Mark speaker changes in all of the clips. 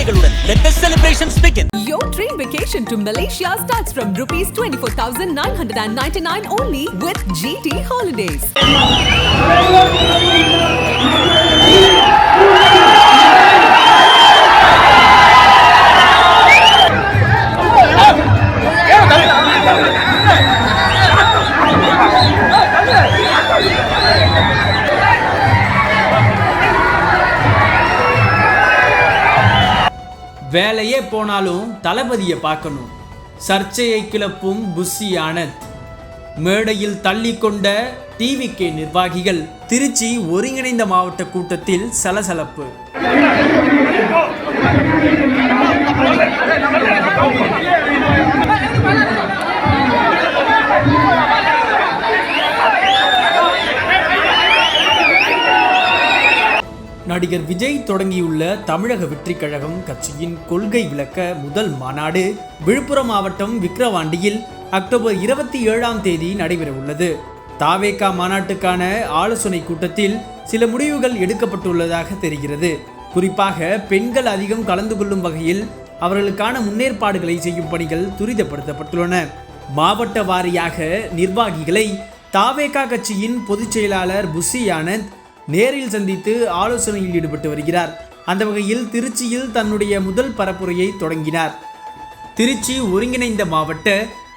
Speaker 1: சலுகைகளுடன் let the celebrations begin.
Speaker 2: Your dream vacation to Malaysia starts from rupees 24,999 only with GT Holidays.
Speaker 3: வேலையே போனாலும் தளபதியை பார்க்கணும். சர்ச்சையை கிளப்பும் pussy Anand. மேடையில் தள்ளிக்கொண்ட டிவிகே நிர்வாகிகள். திருச்சி ஒருங்கிணைந்த மாவட்ட கூட்டத்தில் சலசலப்பு. நடிகர் விஜய் தொடங்கியுள்ள தமிழக வெற்றிக் கழகம் கட்சியின் கொள்கை விளக்க முதல் மாநாடு விழுப்புரம் மாவட்டம் விக்கிரவாண்டியில் அக்டோபர் 27 நடைபெற உள்ளது. தாவேகா மாநாட்டுக்கான ஆலோசனை கூட்டத்தில் சில முடிவுகள் எடுக்கப்பட்டுள்ளதாக தெரிகிறது. குறிப்பாக பெண்கள் அதிகம் கலந்து கொள்ளும் வகையில் அவர்களுக்கான முன்னேற்பாடுகளை செய்யும் பணிகள் துரிதப்படுத்தப்பட்டுள்ளன. மாவட்ட வாரியாக நிர்வாகிகளை தாவேகா கட்சியின் பொதுச் செயலாளர் புஸ்ஸி ஆனந்த் நேரில் சந்தித்து ஆலோசனையில் ஈடுபட்டு வருகிறார். அந்த வகையில் திருச்சியில் தன்னுடைய முதல் பரப்புரையை தொடங்கினார். திருச்சி ஒருங்கிணைந்த மாவட்ட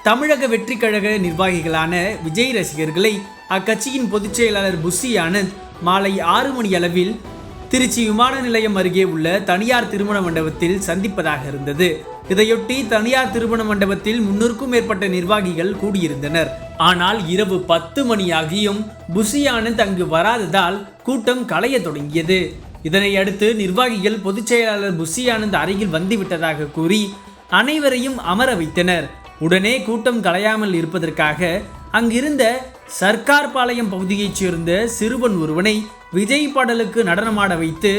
Speaker 3: தமிழக வெற்றிக் கழக நிர்வாகிகளான விஜய் ரசிகர்களை அக்கட்சியின் பொதுச் செயலாளர் புஸ்ஸி ஆனந்த் மாலை 6 மணி அளவில் திருச்சி விமான நிலையம் அருகே உள்ள தனியார் திருமண மண்டபத்தில் சந்திப்பதாக இருந்தது. இதையொட்டி தனியார் திருமண மண்டபத்தில் 300க்கும் மேற்பட்ட நிர்வாகிகள் கூடியிருந்தனர். ஆனால் இரவு 10 மணியாகியும் புஸ்ஸி ஆனந்த் அங்கு வராததால் கூட்டம் கலைய தொடங்கியது. இதனை அடுத்து நிர்வாகிகள் பொதுச் செயலாளர் புஸ்ஸி ஆனந்த் அருகில் வந்துவிட்டதாக கூறி அனைவரையும் அமர வைத்தனர். உடனே கூட்டம் கலையாமல் இருப்பதற்காக அங்கிருந்த சர்க்கார் பாளையம் பகுதியைச் சேர்ந்த சிறுவன் ஒருவனை விஜய் பாடலுக்கு நடனமாட வைத்து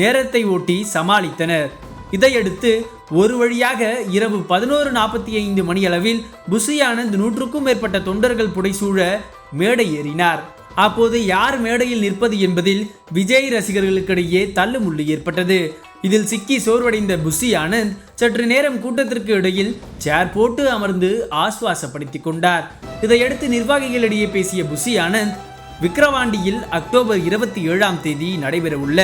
Speaker 3: நேரத்தை ஓட்டி சமாளித்தனர். இதையடுத்து ஒரு வழியாக இரவு 11:45 மணியளவில் புஸ்ஸி ஆனந்த் 100க்கும் மேற்பட்ட தொண்டர்கள் புடைசூழ மேடை ஏறினார். அப்போது யார் மேடையில் நிற்பது என்பதில் விஜய் ரசிகர்களுக்கிடையே தள்ளுமுள்ளு ஏற்பட்டது. இதில் சிக்கி சோர்வடைந்த புஸ்ஸி ஆனந்த் சற்று நேரம் கூட்டத்திற்கு இடையில் சேர் போட்டு அமர்ந்து ஆஸ்வாசப்படுத்திக் கொண்டார். இதையடுத்து நிர்வாகிகளிடையே பேசிய புஸ்ஸி ஆனந்த் விக்கிரவாண்டியில் அக்டோபர் 27 நடைபெற உள்ள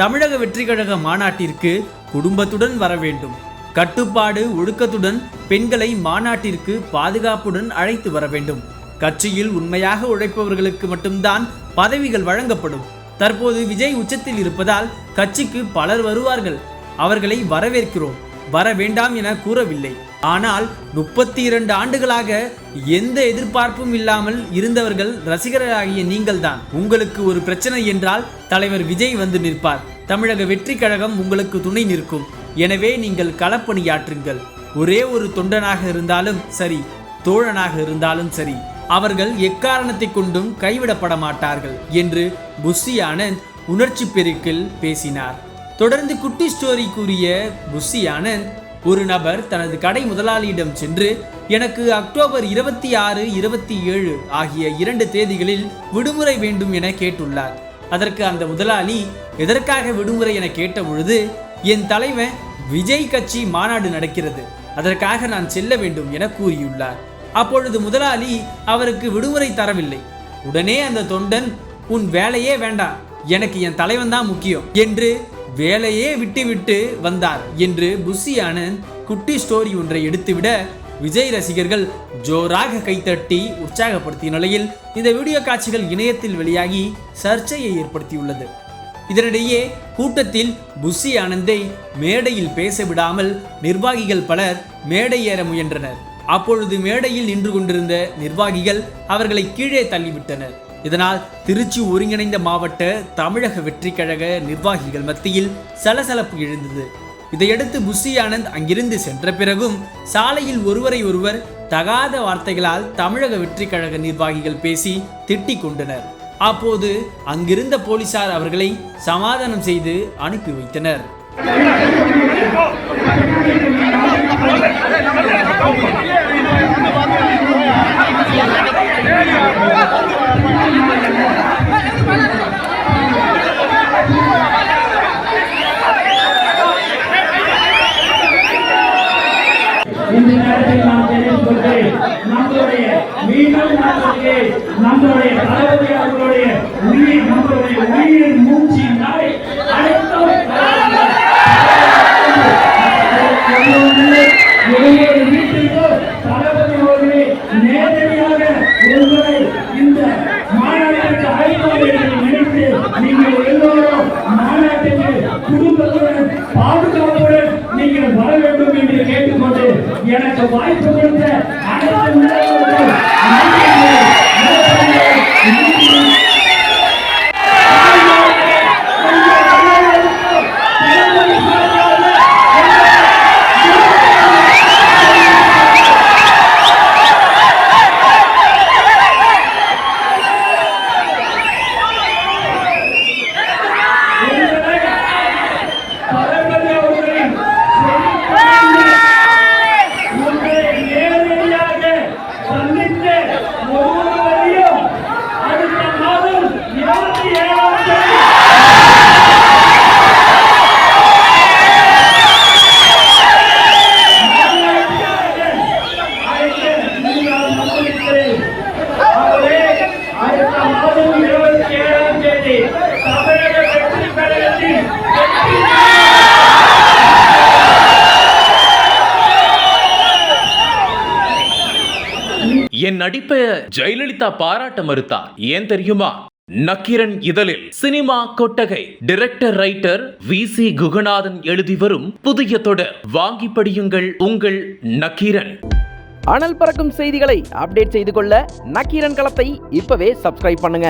Speaker 3: தமிழக வெற்றிக் கழக மாநாட்டிற்கு குடும்பத்துடன் வர வேண்டும். கட்டுப்பாடு ஒழுக்கத்துடன் பெண்களை மாநாட்டிற்கு பாதுகாப்புடன் அழைத்து வர வேண்டும். கட்சியில் உண்மையாக உழைப்பவர்களுக்கு மட்டும்தான் பதவிகள் வழங்கப்படும். தற்போது விஜய் உச்சத்தில் இருப்பதால் கட்சிக்கு பலர் வருவார்கள். அவர்களை வரவேற்கிறோம், வர வேண்டாம் என கூறவில்லை. ஆனால் 32 ஆண்டுகளாக எந்த எதிர்பார்ப்பும் இல்லாமல் இருந்தவர்கள் ரசிகர்களாகிய நீங்கள் தான். உங்களுக்கு ஒரு பிரச்சனை என்றால் தலைவர் விஜய் வந்து நிற்பார். தமிழக வெற்றிக் கழகம் உங்களுக்கு துணை நிற்கும். எனவே நீங்கள் களப்பணியாற்றுங்கள். ஒரே ஒரு தொண்டனாக இருந்தாலும் சரி, தோழனாக இருந்தாலும் சரி, அவர்கள் எக்காரணத்தை கொண்டும் கைவிடப்பட மாட்டார்கள் என்று புஸ்ஸி ஆனந்த் உணர்ச்சி பெருக்கில் பேசினார். தொடர்ந்து குட்டி ஸ்டோரி கூறிய புஸ்ஸி ஆனந்த், ஒரு நபர் தனது கடை முதலாளியிடம் சென்று எனக்கு அக்டோபர் 26, 27 ஆகிய 2 தேதிகளில் விடுமுறை வேண்டும் என கேட்டுள்ளார். அதற்கு அந்த முதலாளி எதற்காக விடுமுறை என கேட்ட பொழுது, என் தலைவன் விஜய் கட்சி மாநாடு நடக்கிறது, அதற்காக நான் செல்ல வேண்டும் என கூறியுள்ளார். அப்பொழுது முதலாளி அவருக்கு விடுமுறை தரவில்லை. உடனே அந்த தொண்டன், உன் வேலையே வேண்டாம், எனக்கு என் தலைவன் தான் முக்கியம் என்று வேலையே விட்டு வந்தார் என்று புஸ்ஸி ஆனந்த் குட்டி ஸ்டோரி ஒன்றை எடுத்துவிட விஜய் ரசிகர்கள் ஜோராக கைத்தட்டி உற்சாகப்படுத்திய நிலையில் இந்த வீடியோ காட்சிகள் இணையத்தில் வெளியாகி சர்ச்சையை ஏற்படுத்தியுள்ளது. இதனிடையே கூட்டத்தில் புஸ்ஸி ஆனந்தை மேடையில் பேச விடாமல் நிர்வாகிகள் பலர் மேடை ஏற முயன்றனர். அப்பொழுது மேடையில் நின்று கொண்டிருந்த நிர்வாகிகள் அவர்களை கீழே தள்ளிவிட்டனர். இதனால் திருச்சி ஒருங்கிணைந்த மாவட்ட தமிழக வெற்றிக் கழக நிர்வாகிகள் மத்தியில் சலசலப்பு எழுந்தது. இதையடுத்து புஸ்ஸி ஆனந்த் அங்கிருந்து சென்ற பிறகும் சாலையில் ஒருவரை ஒருவர் தகாத வார்த்தைகளால் தமிழக வெற்றிக் கழக நிர்வாகிகள் பேசி திட்டிக் கொண்டனர். அப்போது அங்கிருந்த போலீசார் அவர்களை சமாதானம் செய்து அனுப்பி வைத்தனர்.
Speaker 4: நடிப்பை ஜெயலலிதா பாராட்ட மறுத்தார். ஏன் தெரியுமா? நக்கீரன் இதழில் சினிமா கொட்டகை டைரக்டர் ரைட்டர் VC குகநாதன் எழுதி வரும் புதிய தொடர் வாங்கி படியுங்கள் உங்கள் நக்கீரன்.
Speaker 5: அனல் பறக்கும் செய்திகளை அப்டேட் செய்து கொள்ள நக்கீரன் களத்தை இப்பவே சப்ஸ்கிரைப் பண்ணுங்க.